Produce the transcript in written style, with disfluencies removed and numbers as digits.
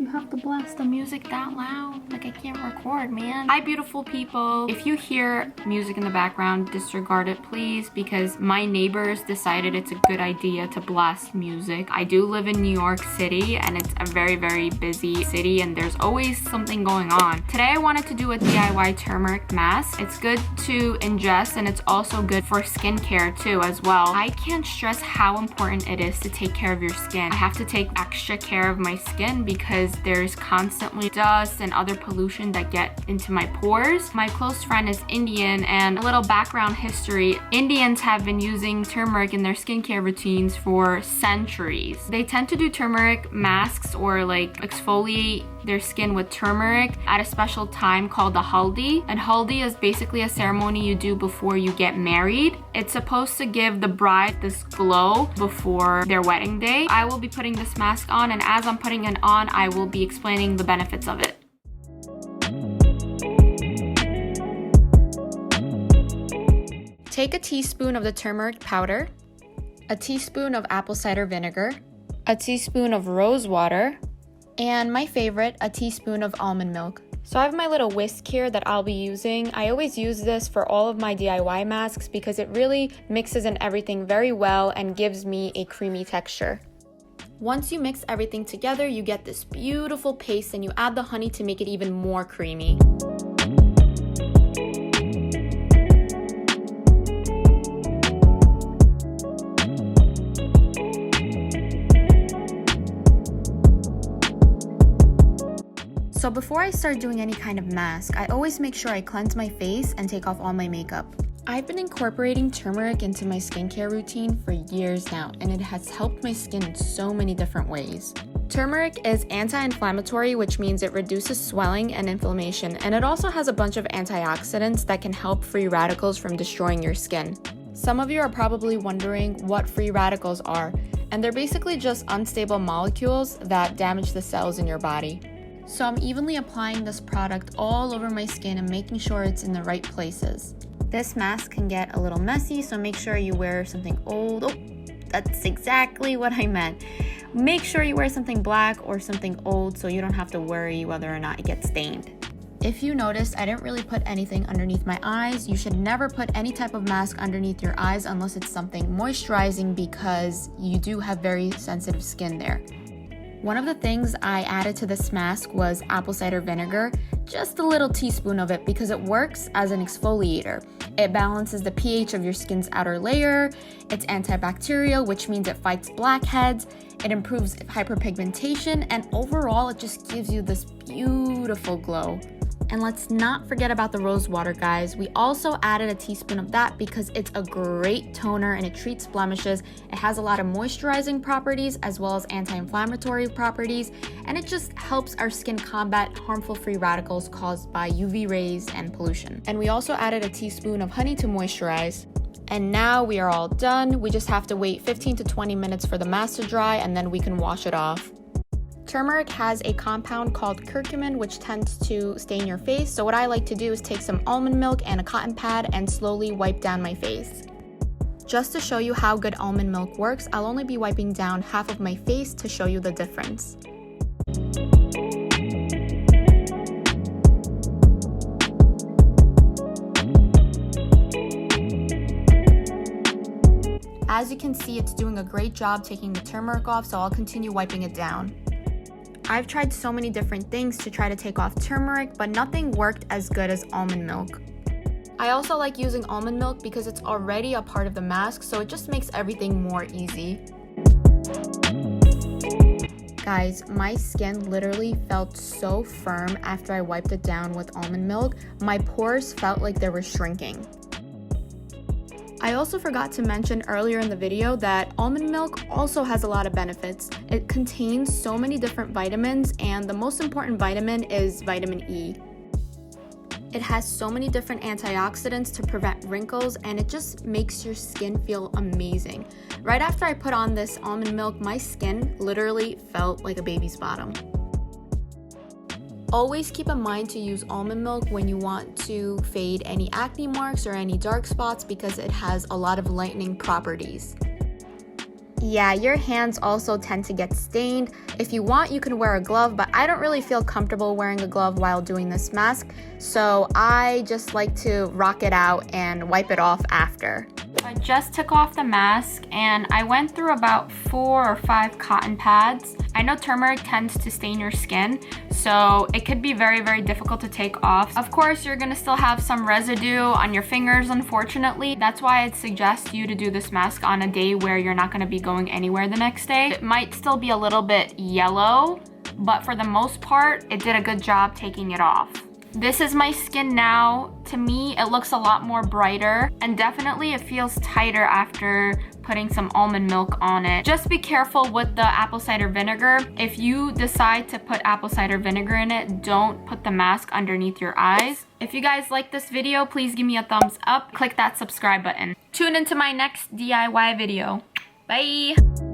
you have to blast the music that loud? Like, I can't record, man. Hi, beautiful people. If you hear music in the background, disregard it, please, because my neighbors decided it's a good idea to blast music. I do live in New York City, and it's a very, very busy city, and there's always something going on. Today, I wanted to do a DIY turmeric mask. It's good to ingest, and it's also good for skincare too as well. I can't stress how important it is to take care of your skin. I have to take extra care of my skin because there's constantly dust and other pollution that get into my pores. My close friend is Indian, and a little background history. Indians have been using turmeric in their skincare routines for centuries. They tend to do turmeric masks or like exfoliate their skin with turmeric at a special time called the haldi. And haldi is basically a ceremony you do before you get married. It's supposed to give the bride this glow before their wedding day. I will be putting this mask on, and as I'm putting it on, I will be explaining the benefits of it. Take a teaspoon of the turmeric powder, a teaspoon of apple cider vinegar, a teaspoon of rose water, and my favorite, a teaspoon of almond milk. So I have my little whisk here that I'll be using. I always use this for all of my DIY masks because it really mixes in everything very well and gives me a creamy texture. Once you mix everything together, you get this beautiful paste, and you add the honey to make it even more creamy. So before I start doing any kind of mask, I always make sure I cleanse my face and take off all my makeup. I've been incorporating turmeric into my skincare routine for years now, and it has helped my skin in so many different ways. Turmeric is anti-inflammatory, which means it reduces swelling and inflammation, and it also has a bunch of antioxidants that can help free radicals from destroying your skin. Some of you are probably wondering what free radicals are, and they're basically just unstable molecules that damage the cells in your body. So I'm evenly applying this product all over my skin and making sure it's in the right places. This mask can get a little messy, so make sure you wear something old. Oh, that's exactly what I meant. Make sure you wear something black or something old so you don't have to worry whether or not it gets stained. If you noticed, I didn't really put anything underneath my eyes. You should never put any type of mask underneath your eyes unless it's something moisturizing, because you do have very sensitive skin there. One of the things I added to this mask was apple cider vinegar, just a little teaspoon of it, because it works as an exfoliator. It balances the pH of your skin's outer layer, it's antibacterial, which means it fights blackheads, it improves hyperpigmentation, and overall it just gives you this beautiful glow. And let's not forget about the rose water, guys. We also added a teaspoon of that because it's a great toner and it treats blemishes. It has a lot of moisturizing properties as well as anti-inflammatory properties, and it just helps our skin combat harmful free radicals caused by UV rays and pollution. And we also added a teaspoon of honey to moisturize. And now we are all done. We just have to wait 15 to 20 minutes for the mask to dry, and then we can wash it off. Turmeric has a compound called curcumin, which tends to stain your face. So what I like to do is take some almond milk and a cotton pad and slowly wipe down my face. Just to show you how good almond milk works, I'll only be wiping down half of my face to show you the difference. As you can see, it's doing a great job taking the turmeric off, so I'll continue wiping it down. I've tried so many different things to try to take off turmeric, but nothing worked as good as almond milk. I also like using almond milk because it's already a part of the mask, so it just makes everything more easy. Guys, my skin literally felt so firm after I wiped it down with almond milk. My pores felt like they were shrinking. I also forgot to mention earlier in the video that almond milk also has a lot of benefits. It contains so many different vitamins, and the most important vitamin is vitamin E. It has so many different antioxidants to prevent wrinkles, and it just makes your skin feel amazing. Right after I put on this almond milk, my skin literally felt like a baby's bottom. Always keep in mind to use almond milk when you want to fade any acne marks or any dark spots because it has a lot of lightening properties. Yeah, your hands also tend to get stained. If you want, you can wear a glove, but I don't really feel comfortable wearing a glove while doing this mask, so I just like to rock it out and wipe it off after. I just took off the mask and I went through about 4 or 5 cotton pads. I know turmeric tends to stain your skin, so it could be very, very difficult to take off. Of course, you're gonna still have some residue on your fingers, unfortunately. That's why I'd suggest you to do this mask on a day where you're not gonna be going anywhere the next day. It might still be a little bit yellow, but for the most part, it did a good job taking it off. This is my skin now. To me, it looks a lot more brighter, and definitely it feels tighter after putting some almond milk on it. Just be careful with the apple cider vinegar. If you decide to put apple cider vinegar in it, don't put the mask underneath your eyes. If you guys like this video, please give me a thumbs up. Click that subscribe button. Tune into my next DIY video. Bye!